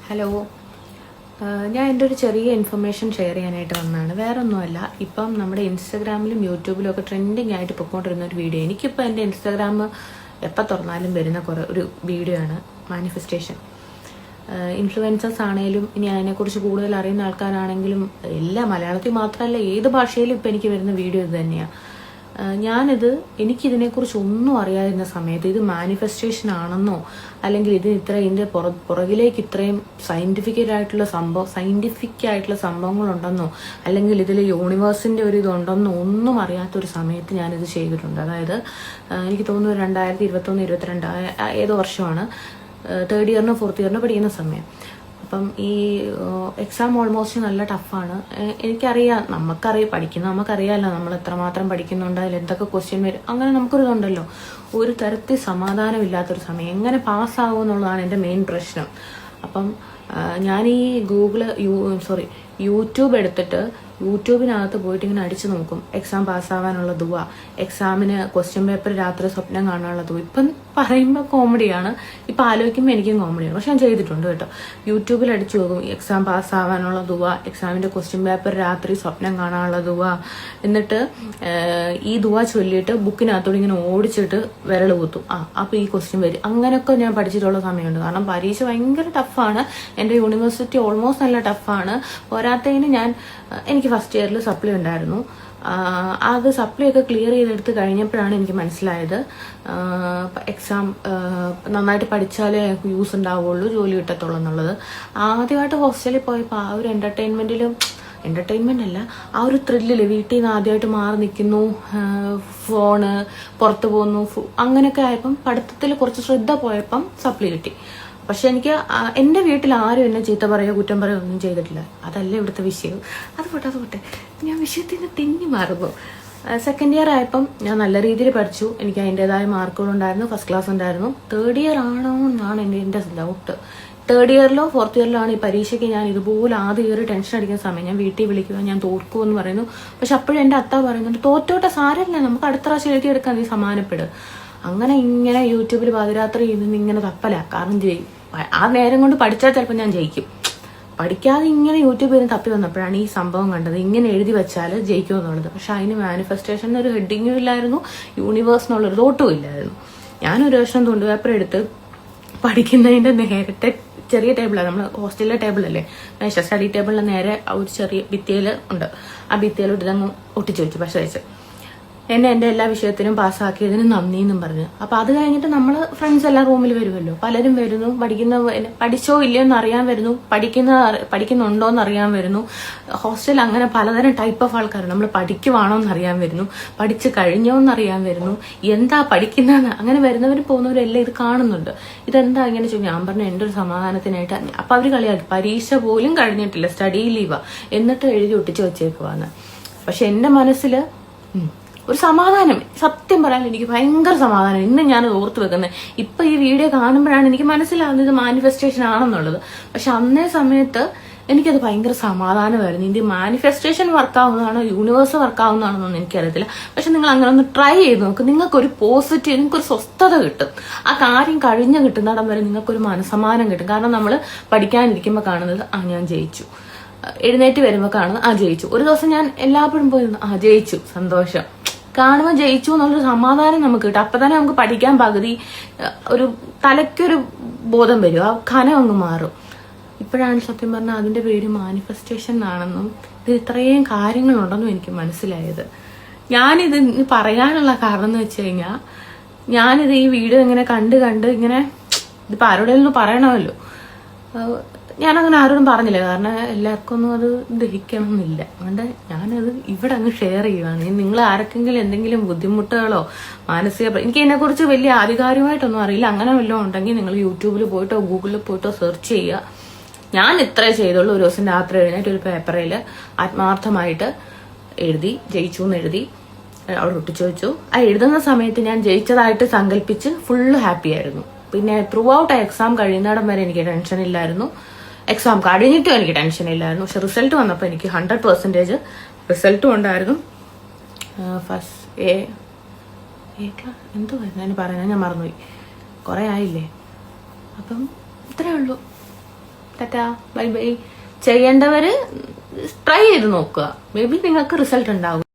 Hello, ഞാൻ എൻ്റെ ഒരു ചെറിയ ഇൻഫർമേഷൻ ഷെയർ ചെയ്യാനായിട്ട് വന്നതാണ്. വേറെ ഒന്നുമല്ല, ഇപ്പം നമ്മുടെ ഇൻസ്റ്റാഗ്രാമിലും യൂട്യൂബിലും ഒക്കെ ട്രെൻഡിങ് ആയിട്ട് പൊയ്ക്കൊണ്ടിരുന്ന ഒരു വീഡിയോ. എനിക്കിപ്പോൾ എൻ്റെ ഇൻസ്റ്റാഗ്രാം എപ്പോൾ തുറന്നാലും വരുന്ന ഒരു വീഡിയോ ആണ് മാനിഫെസ്റ്റേഷൻ. ഇൻഫ്ലുവൻസേഴ്സ് ആണെങ്കിലും ഇനി അതിനെക്കുറിച്ച് കൂടുതൽ അറിയുന്ന ആൾക്കാരാണെങ്കിലും എല്ലാ മലയാളത്തിൽ മാത്രമല്ല ഏത് ഭാഷയിലും ഇപ്പം എനിക്ക് വരുന്ന വീഡിയോ ഇത് തന്നെയാണ്. എനിക്കിതിനെക്കുറിച്ച് ഒന്നും അറിയാതിരുന്ന സമയത്ത് ഇത് മാനിഫെസ്റ്റേഷൻ ആണെന്നോ അല്ലെങ്കിൽ ഇതിൻ്റെ പുറകിലേക്ക് ഇത്രയും സയന്റിഫിക് ആയിട്ടുള്ള സംഭവങ്ങളുണ്ടെന്നോ അല്ലെങ്കിൽ ഇതിൽ യൂണിവേഴ്സിൻ്റെ ഒരു ഇതുണ്ടെന്നോ ഒന്നും അറിയാത്തൊരു സമയത്ത് ഞാനിത് ചെയ്തിട്ടുണ്ട്. അതായത് എനിക്ക് തോന്നുന്നു 2021-22 ഏതോ വർഷമാണ്, 3rd ഇയറിനോ 4th ഇയറിനോ പഠിക്കുന്ന സമയം. അപ്പം ഈ എക്സാം ഓൾമോസ്റ്റ് നല്ല ടഫാണ്. എനിക്കറിയാം, നമുക്കറിയാമല്ലോ നമ്മൾ എത്രമാത്രം പഠിക്കുന്നുണ്ട്, അതിൽ എന്തൊക്കെ ക്വസ്റ്റ്യൻ വരും, അങ്ങനെ നമുക്കൊരിതുണ്ടല്ലോ. ഒരു തരത്തിൽ സമാധാനമില്ലാത്തൊരു സമയം, എങ്ങനെ പാസ്സാകും എന്നുള്ളതാണ് എൻ്റെ മെയിൻ പ്രശ്നം. അപ്പം ഞാൻ ഈ യൂട്യൂബ് എടുത്തിട്ട് യൂട്യൂബിനകത്ത് പോയിട്ട് ഇങ്ങനെ അടിച്ചു നോക്കും, എക്സാം പാസ്സാവാനുള്ള ദുവ, എക്സാമിന് ക്വസ്റ്റ്യൻ പേപ്പർ രാത്രി സ്വപ്നം കാണാനുള്ള ദുവ. ഇപ്പം പറയുമ്പോൾ കോമഡിയാണ്, ഇപ്പം ആലോചിക്കുമ്പോൾ എനിക്കും കോമഡിയാണ്, പക്ഷെ ഞാൻ ചെയ്തിട്ടുണ്ട് കേട്ടോ. യൂട്യൂബിൽ അടിച്ചു നോക്കും എക്സാം പാസ്സാവാനുള്ള ദുവ, എക്സാമിൻ്റെ ക്വസ്റ്റ്യൻ പേപ്പർ രാത്രി സ്വപ്നം കാണാനുള്ള ദുവ, എന്നിട്ട് ഈ ദുവ ചൊല്ലിയിട്ട് ബുക്കിനകത്തോട് ഇങ്ങനെ ഓടിച്ചിട്ട് വിരൽ കുത്തും. അപ്പോൾ ഈ ക്വസ്റ്റ്യൻ വരും. അങ്ങനെയൊക്കെ ഞാൻ പഠിച്ചിട്ടുള്ള സമയമുണ്ട്. കാരണം പരീക്ഷ ഭയങ്കര ടഫാണ്, എൻ്റെ യൂണിവേഴ്സിറ്റി ഓൾമോസ്റ്റ് നല്ല ടഫാണ്. പോരാത്തതിന് എനിക്ക് ഫസ്റ്റ് ഇയറിൽ സപ്ലി ഉണ്ടായിരുന്നു. അത് സപ്ലി ഒക്കെ ക്ലിയർ ചെയ്തെടുത്ത് കഴിഞ്ഞപ്പോഴാണ് എനിക്ക് മനസ്സിലായത് എക്സാം നന്നായിട്ട് പഠിച്ചാലേ യൂസ് ഉണ്ടാവുള്ളൂ, ജോലി കിട്ടത്തുള്ളൂ എന്നുള്ളത്. ആദ്യമായിട്ട് ഹോസ്റ്റലിൽ പോയപ്പോൾ ആ ഒരു എൻ്റർടൈൻമെൻ്റ് അല്ല, ആ ഒരു ത്രില്ലില് വീട്ടിൽ നിന്ന് ആദ്യമായിട്ട് മാറി നിൽക്കുന്നു, ഫോണ് പുറത്ത് പോകുന്നു, അങ്ങനെയൊക്കെ ആയപ്പം പഠിത്തത്തിൽ കുറച്ച് ശ്രദ്ധ പോയപ്പം സപ്ലി കിട്ടി. പക്ഷെ എനിക്ക് എൻ്റെ വീട്ടിൽ ആരും എന്നെ ചീത്ത പറയുകയോ കുറ്റം പറയുകയോ ഒന്നും ചെയ്തിട്ടില്ല. അതല്ല ഇവിടുത്തെ വിഷയം. അത് പോട്ടെ, ഞാൻ വിഷയത്തിൽ നിന്ന് തെന്നി മാറുന്നു. 2nd ഇയർ ആയപ്പം ഞാൻ നല്ല രീതിയിൽ പഠിച്ചു. എനിക്ക് അതിൻ്റെതായ മാർക്കുകളുണ്ടായിരുന്നു, ഫസ്റ്റ് ക്ലാസ് ഉണ്ടായിരുന്നു. 3rd ഇയർ ആണോ എന്നാണ് എൻ്റെ ഡൗട്ട്. 3rd ഇയറിലോ 4th ഇയറിലോ ആണ് ഈ പരീക്ഷയ്ക്ക് ഞാൻ ഇതുപോലെ ആദ്യം കയറി ടെൻഷൻ അടിക്കുന്ന സമയം. ഞാൻ വീട്ടിൽ വിളിക്കുക, ഞാൻ തോൽക്കുമെന്ന് പറയുന്നു. പക്ഷെ അപ്പോഴും എൻ്റെ അത്ത പറയുന്നുണ്ട്, തോറ്റോട്ടെ സാരമില്ല, നമുക്ക് അടുത്ത പ്രാവശ്യം എഴുതിയെടുക്കാൻ, നീ സമാധാനപ്പെടും. അങ്ങനെ ഇങ്ങനെ യൂട്യൂബിൽ പാതിരാത്രി ഇരുന്ന് ഇങ്ങനെ തപ്പല. കാരണം ആ നേരം കൊണ്ട് പഠിച്ചാൽ ചിലപ്പോൾ ഞാൻ ജയിക്കും. പഠിക്കാതെ ഇങ്ങനെ യൂട്യൂബിൽ നിന്ന് തപ്പി വന്നപ്പോഴാണ് ഈ സംഭവം കണ്ടത്, ഇങ്ങനെ എഴുതി വെച്ചാൽ ജയിക്കും എന്നുള്ളത്. പക്ഷെ അതിന് മാനിഫെസ്റ്റേഷൻ ഒരു ഹെഡിങ്ങും ഇല്ലായിരുന്നു, യൂണിവേഴ്സ് എന്നുള്ളൊരു തോട്ടും ഇല്ലായിരുന്നു. ഞാനൊരു വർഷം തുണ്ടുപേപ്പർ എടുത്ത് പഠിക്കുന്നതിൻ്റെ നേരത്തെ ചെറിയ ടേബിളാണ്, നമ്മൾ ഹോസ്റ്റലിലെ ടേബിളല്ലേ, സ്റ്റഡി ടേബിളിന് നേരെ ഒരു ചെറിയ ഭിത്തിയിൽ ഉണ്ട്. ആ ഭിത്തിയിലോട്ട് ഇതങ്ങ് ഒട്ടിച്ചു വെച്ചു, പക്ഷെ വെച്ച് എൻ്റെ എല്ലാ വിഷയത്തിനും പാസ്സാക്കിയതിന് നന്ദി എന്നും പറഞ്ഞു. അപ്പോൾ അത് കഴിഞ്ഞിട്ട് നമ്മൾ ഫ്രണ്ട്സ് എല്ലാം റൂമിൽ വരുമല്ലോ, പലരും വരുന്നു, പഠിച്ചോ ഇല്ലയോ എന്ന് അറിയാൻ വരുന്നു, പഠിക്കുന്നുണ്ടോ എന്ന് അറിയാൻ വരുന്നു. ഹോസ്റ്റലിൽ അങ്ങനെ പലതരം ടൈപ്പ് ഓഫ് ആൾക്കാർ, നമ്മൾ പഠിക്കുവാണോ എന്ന് അറിയാൻ വരുന്നു, പഠിച്ചു കഴിഞ്ഞോ എന്ന് അറിയാൻ വരുന്നു, എന്താ പഠിക്കുന്നതെന്ന് അങ്ങനെ വരുന്നവരും പോകുന്നവരെല്ലാം ഇത് കാണുന്നുണ്ട്. ഇതെന്താ ഇങ്ങനെ ചോദിച്ചു. ഞാൻ പറഞ്ഞു എൻ്റെ ഒരു സമാധാനത്തിനായിട്ട്. അപ്പോൾ അവർ കളിയാക്കി, പരീക്ഷ പോലും കഴിഞ്ഞിട്ടില്ല, സ്റ്റഡി ലീവാ, എന്നിട്ട് എഴുതി ഒട്ടിച്ച് വെച്ചേക്കുവാന്ന്. പക്ഷെ എൻ്റെ മനസ്സിൽ ഒരു സമാധാനം, സത്യം പറയാൻ എനിക്ക് ഭയങ്കര സമാധാനം. ഇന്ന് ഞാനത് ഓർത്ത് വെക്കുന്നത്. ഇപ്പൊ ഈ വീഡിയോ കാണുമ്പോഴാണ് എനിക്ക് മനസ്സിലാവുന്നത് ഇത് മാനിഫെസ്റ്റേഷൻ ആണെന്നുള്ളത്. പക്ഷെ അന്നേ സമയത്ത് എനിക്കത് ഭയങ്കര സമാധാനമായിരുന്നു. ഇത് മാനിഫെസ്റ്റേഷൻ വർക്കാവുന്നതാണോ യൂണിവേഴ്സ് വർക്കാവുന്നതാണെന്നൊന്നും എനിക്കറിയത്തില്ല. പക്ഷെ നിങ്ങൾ അങ്ങനെ ഒന്ന് ട്രൈ ചെയ്ത് നോക്ക്. നിങ്ങൾക്കൊരു പോസിറ്റീവ്, നിങ്ങൾക്കൊരു സ്വസ്ഥത കിട്ടും. ആ കാര്യം കഴിഞ്ഞ് കിട്ടുന്നിടം വരെ നിങ്ങൾക്കൊരു മനസ്സമാനം കിട്ടും. കാരണം നമ്മൾ പഠിക്കാനിരിക്കുമ്പോൾ കാണുന്നത് ഞാൻ ജയിച്ചു, എഴുന്നേറ്റ് വരുമ്പോൾ കാണുന്നത് ജയിച്ചു. ഒരു ദിവസം ഞാൻ എല്ലാപ്പോഴും പോയിരുന്നു ജയിച്ചു, സന്തോഷം കാണുമ്പോൾ ജയിച്ചു എന്നുള്ളൊരു സമാധാനം നമുക്ക് കിട്ടും. അപ്പം തന്നെ നമുക്ക് പഠിക്കാൻ പകുതി ഒരു തലയ്ക്കൊരു ബോധം വരും, ആ കനം അങ്ങ് മാറും. ഇപ്പോഴാണ് സത്യം പറഞ്ഞാൽ അതിൻ്റെ പേര് മാനിഫെസ്റ്റേഷൻ ആണെന്നും ഇത് ഇത്രയും കാര്യങ്ങളുണ്ടെന്നും എനിക്ക് മനസ്സിലായത്. ഞാനിത് പറയാനുള്ള കാരണം എന്ന് വെച്ച് കഴിഞ്ഞാൽ, ഞാനിത് ഈ വീഡിയോ ഇങ്ങനെ കണ്ട് ഇങ്ങനെ ഇതിപ്പോൾ ആരോടെങ്കിലും പറയണമല്ലോ. ഞാനങ്ങനെ ആരോടും പറഞ്ഞില്ല, കാരണം എല്ലാവർക്കും ഒന്നും അത് ദഹിക്കണം എന്നില്ല. അതുകൊണ്ട് ഞാനത് ഇവിടെ അങ്ങ് ഷെയർ ചെയ്യുവാണ്. നിങ്ങൾ ആർക്കെങ്കിലും എന്തെങ്കിലും ബുദ്ധിമുട്ടുകളോ എനിക്ക് ഇതിനെക്കുറിച്ച് വലിയ ആധികാരികമായിട്ടൊന്നും അറിയില്ല. അങ്ങനെ വല്ലതും ഉണ്ടെങ്കിൽ നിങ്ങൾ യൂട്യൂബിൽ പോയിട്ടോ ഗൂഗിളിൽ പോയിട്ടോ സെർച്ച് ചെയ്യുക. ഞാൻ ഇത്രേ ചെയ്തുള്ളൂ. ഒരു ദിവസം രാത്രി എഴുന്നേറ്റ് ഒരു പേപ്പറിൽ ആത്മാർത്ഥമായിട്ട് എഴുതി, ജയിച്ചു എന്ന് എഴുതി അവിടെ ഒട്ടിച്ചു വെച്ചു. ആ എഴുതുന്ന സമയത്ത് ഞാൻ ജയിച്ചതായിട്ട് സങ്കല്പിച്ച് ഫുള്ള് ഹാപ്പി ആയിരുന്നു. പിന്നെ ത്രൂ ഔട്ട് എക്സാം കഴിയുന്നിടം വരെ എനിക്ക് ടെൻഷൻ ഇല്ലായിരുന്നു. എക്സാം കഴിഞ്ഞിട്ടും എനിക്ക് ടെൻഷൻ ഇല്ലായിരുന്നു. പക്ഷെ റിസൾട്ട് വന്നപ്പോൾ എനിക്ക് 100% റിസൾട്ടും ഉണ്ടായിരുന്നു. ഫസ്റ്റ് എന്തുവായിരുന്നു ഞാൻ പറയുന്നത്, ഞാൻ മറന്നുപോയി, കുറേ ആയില്ലേ. അപ്പം ഇത്രയേ ഉള്ളൂ. Tata, bye bye. ചെയ്യേണ്ടവര് ട്രൈ ചെയ്ത് നോക്കുക, മേ ബി നിങ്ങൾക്ക് റിസൾട്ട് ഉണ്ടാവും.